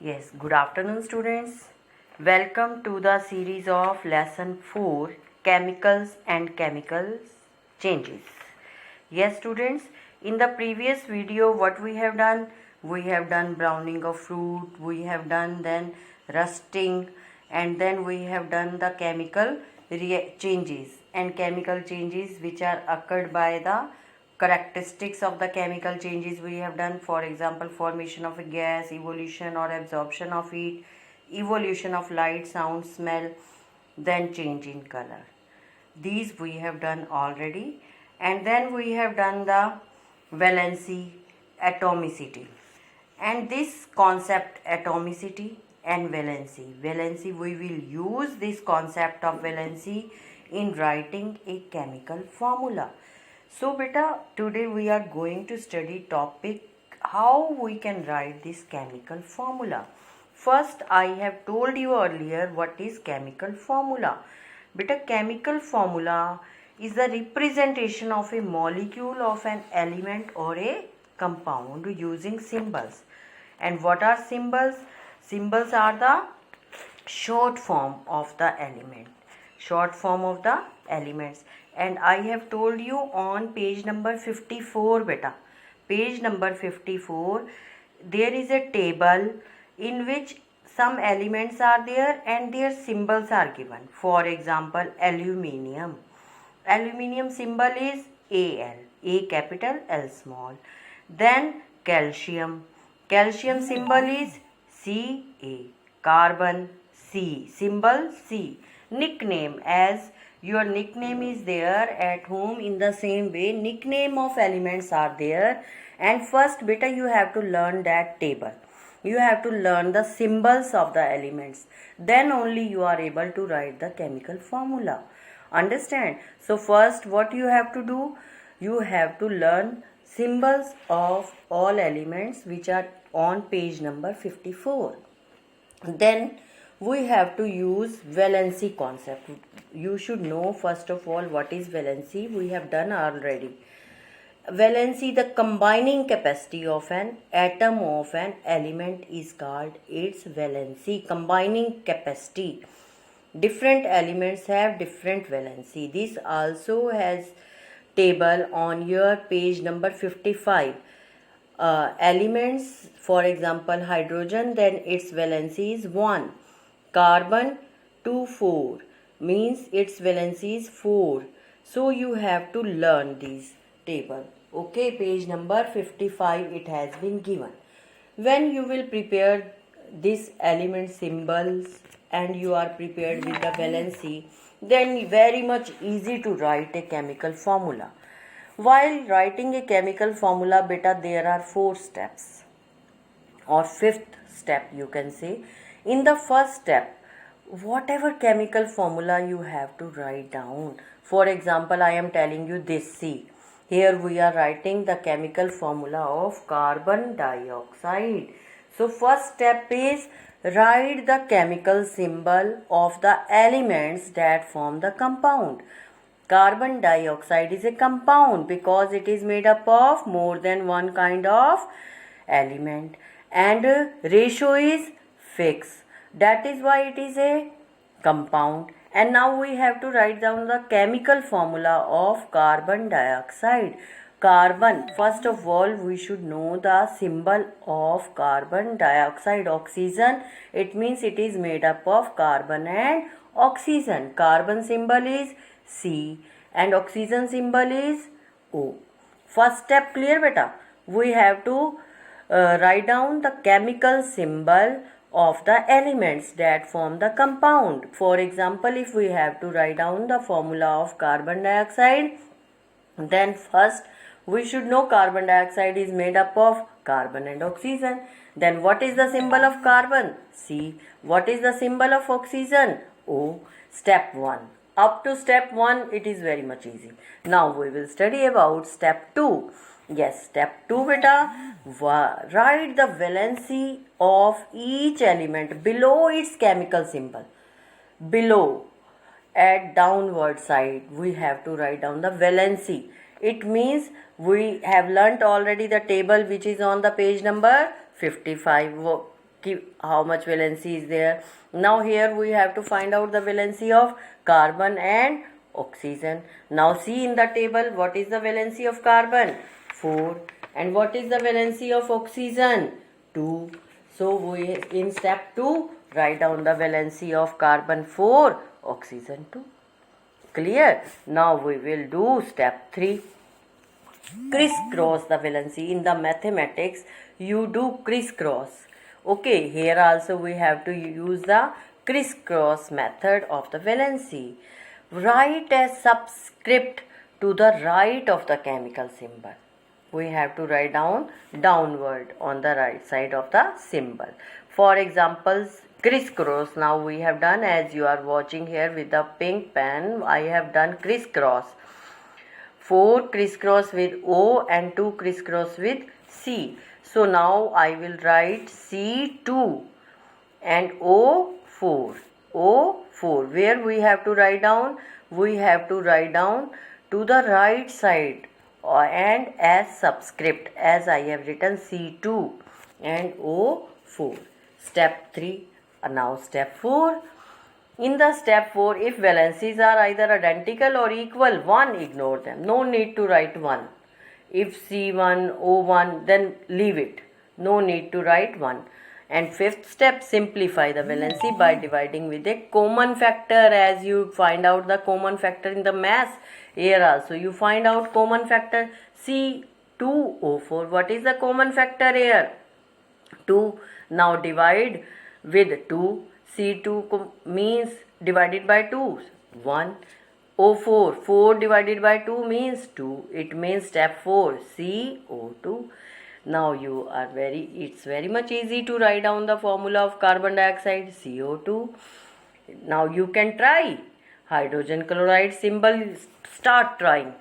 Yes, good afternoon, students. Welcome to the series of lesson 4 Chemicals and Chemical Changes. Yes, students, in the previous video, what we have done? We have done browning of fruit, we have done then rusting, and then we have done the chemical changes and chemical changes which are occurred by the characteristics of the chemical changes we have done. For example, formation of a gas, evolution or absorption of heat, evolution of light, sound, smell, then change in color. These we have done already. And then we have done the valency, atomicity. And this concept atomicity and valency we will use this concept of valency in writing a chemical formula. So beta, today we are going to study topic how we can write this chemical formula. First, I have told you earlier what is chemical formula. Beta, chemical formula is the representation of a molecule of an element or a compound using symbols. And what are symbols? Symbols are the short form of the element. Short form of the elements. And I have told you on page number 54 beta. Page number 54, there is a table in which some elements are there and their symbols are given. For example, aluminium. Aluminium symbol is Al, A capital, L small. Then calcium. Calcium symbol is Ca. Carbon, C. Symbol C. Nickname, as your nickname is there at home, in the same way nickname of elements are there. And first beta, you have to learn that table. You have to learn the symbols of the elements. Then only you are able to write the chemical formula. Understand? So first what you have to do? You have to learn symbols of all elements which are on page number 54. Then we have to use valency concept. You should know first of all what is valency. We have done already. Valency, the combining capacity of an atom of an element, is called its valency. Combining capacity. Different elements have different valency. This also has table on your page number 55. Elements, for example, hydrogen, then its valency is 1. Carbon 2, 4 means its valency is 4. So you have to learn this table. Okay, page number 55 it has been given. When you will prepare this element symbols and you are prepared with the valency, then very much easy to write a chemical formula. While writing a chemical formula beta, there are 4 steps or 5th step you can say. In the first step, whatever chemical formula you have to write down. For example, I am telling you this C. Here we are writing the chemical formula of carbon dioxide. So first step is write the chemical symbol of the elements that form the compound. Carbon dioxide is a compound because it is made up of more than one kind of element, and ratio is fixed. That is why it is a compound. And now we have to write down the chemical formula of carbon dioxide. Carbon, first of all we should know the symbol of carbon dioxide. Oxygen, it means it is made up of carbon and oxygen. Carbon symbol is C and oxygen symbol is O. First step clear beta? We have to write down the chemical symbol of the elements that form the compound. For example, if we have to write down the formula of carbon dioxide, then first we should know carbon dioxide is made up of carbon and oxygen. Then what is the symbol of carbon? C. What is the symbol of oxygen? O. Step 1. Up to step 1 it is very much easy. Now we will study about step 2. Yes, step 2 beta, write the valency of each element below its chemical symbol. Below, at downward side, we have to write down the valency. It means we have learnt already the table which is on the page number 55. how much valency is there. Now here we have to find out the valency of carbon and oxygen. Now see in the table, what is the valency of carbon? 4. And what is the valency of oxygen? 2. So we in step 2 write down the valency of carbon 4, oxygen 2. Clear? Now we will do step 3. Crisscross the valency. In the mathematics you do crisscross. Okay, here also we have to use the crisscross method of the valency. Write a subscript to the right of the chemical symbol. We have to write down downward on the right side of the symbol. For examples, crisscross. Now we have done, as you are watching here with the pink pen, I have done crisscross. 4 crisscross with O and 2 crisscross with C. So now I will write C2 and O4. O4. Where we have to write down? We have to write down to the right side and as subscript, as I have written C2 and O4. Step 3. Now step 4. In the step 4, if valencies are either identical or equal, 1, ignore them. No need to write 1. If C1, O1, then leave it. No need to write 1. And fifth step, simplify the valency by dividing with a common factor. As you find out the common factor in the mass, here also you find out common factor C2O4. What is the common factor here? 2. Now divide with 2. C2 means divided by 2, 1. O4, 4 divided by 2 means 2. It means step 4, CO2. Now it's very much easy to write down the formula of carbon dioxide, CO2. Now you can try. Hydrogen chloride symbol, start trying.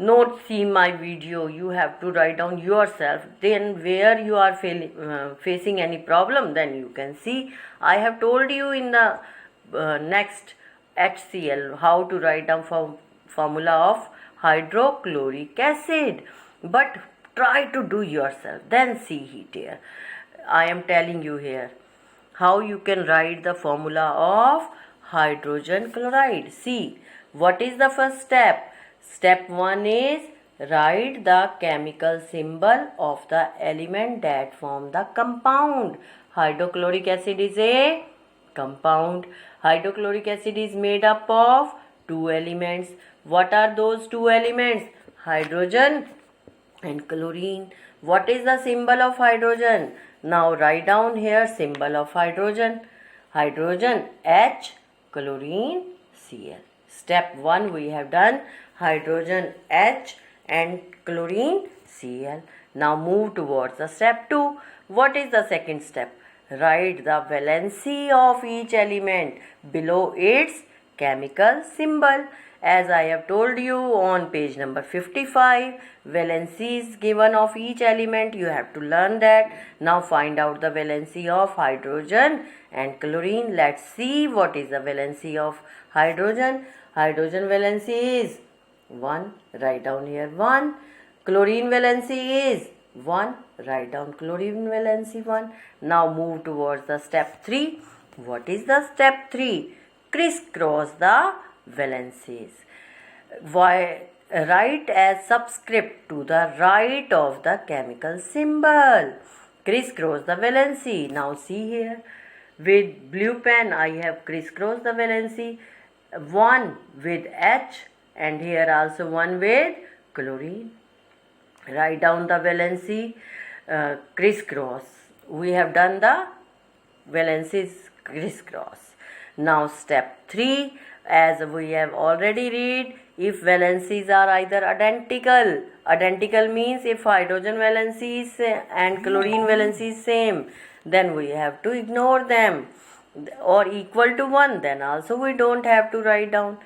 Not see my video, you have to write down yourself. Then where you are facing any problem, then you can see. I have told you in the next HCl how to write down formula of hydrochloric acid. But try to do yourself, then see it here. I am telling you here how you can write the formula of hydrogen chloride. See, what is the first step? Step 1 is write the chemical symbol of the element that form the compound. Hydrochloric acid is a compound. Hydrochloric acid is made up of 2 elements. What are those 2 elements? Hydrogen and chlorine. What is the symbol of hydrogen? Now write down here symbol of hydrogen. Hydrogen H, chlorine Cl. Step 1 we have done, hydrogen H and chlorine Cl. Now move towards the step 2. What is the second step? Write the valency of each element below its chemical symbol. As I have told you on page number 55, valency is given of each element. You have to learn that. Now find out the valency of hydrogen and chlorine. Let's see what is the valency of hydrogen. Hydrogen valency is 1. Write down here 1. Chlorine valency is 1. Write down chlorine valency 1. Now move towards the step 3. What is the step 3? Crisscross the valencies. Write as subscript to the right of the chemical symbol. Crisscross the valency. Now see here. With blue pen I have crisscrossed the valency. 1 with H and here also 1 with chlorine. Write down the valency crisscross. We have done the valencies crisscross. Now step 3, as we have already read, if valencies are either identical means if hydrogen valency is and chlorine valency is same, then we have to ignore them, or equal to 1, then also we don't have to write down.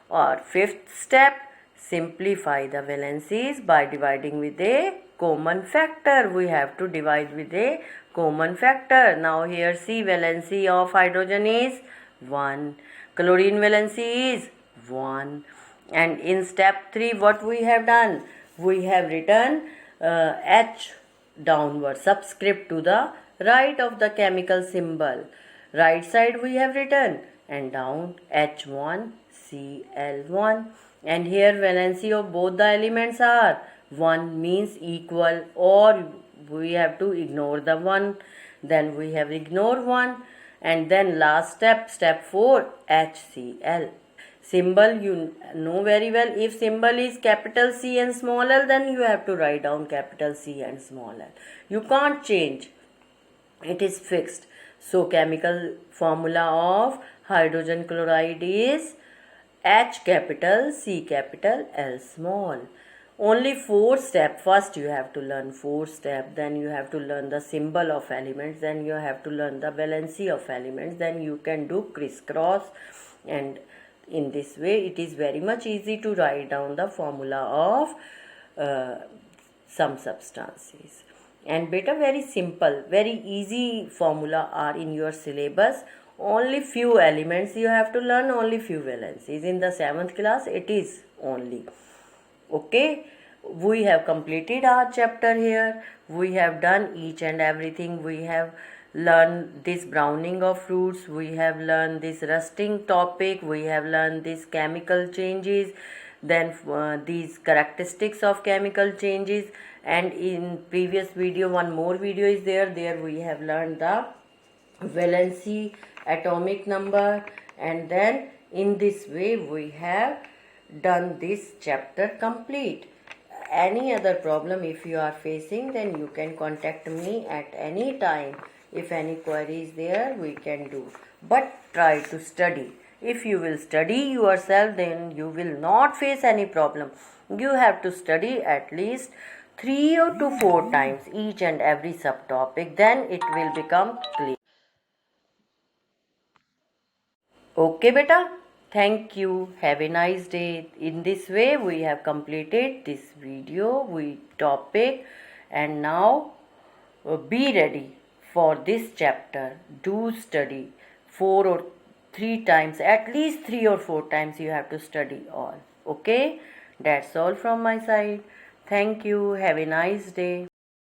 Or fifth step, simplify the valencies by dividing with a common factor. We have to divide with a common factor. Now here see, valency of hydrogen is 1, chlorine valency is 1, and in step 3 what we have done? We have written H downward, subscript to the right of the chemical symbol. Right side we have written and down H1Cl1. And here valency of both the elements are 1 means equal, or we have to ignore the 1. Then we have ignore 1. And then last step, step 4, HCl. Symbol you know very well. If symbol is capital C and small l, then you have to write down capital C and small l. You can't change. It is fixed. So chemical formula of hydrogen chloride is H capital, C capital, L small. Only 4 steps. First you have to learn 4 steps, then you have to learn the symbol of elements, then you have to learn the valency of elements, then you can do crisscross, and in this way it is very much easy to write down the formula of some substances. And beta, very simple, very easy formula are in your syllabus. Only few elements you have to learn, only few valencies. In the 7th class it is only. Okay, we have completed our chapter here. We have done each and everything. We have learned this browning of fruits. We have learned this rusting topic. We have learned these chemical changes. Then these characteristics of chemical changes. And in previous video, one more video is there. There we have learned the valency, atomic number, and then in this way we have done this chapter complete. Any other problem if you are facing, then you can contact me at any time. If any query is there, we can do, but try to study. If you will study yourself, then you will not face any problem. You have to study at least 3 or to 4 times each and every subtopic, then it will become clear. Okay beta, thank you, have a nice day. In this way we have completed this video topic, and now be ready for this chapter. Do study 4 or 3 times, at least 3 or 4 times you have to study all. Okay, that's all from my side. Thank you, have a nice day.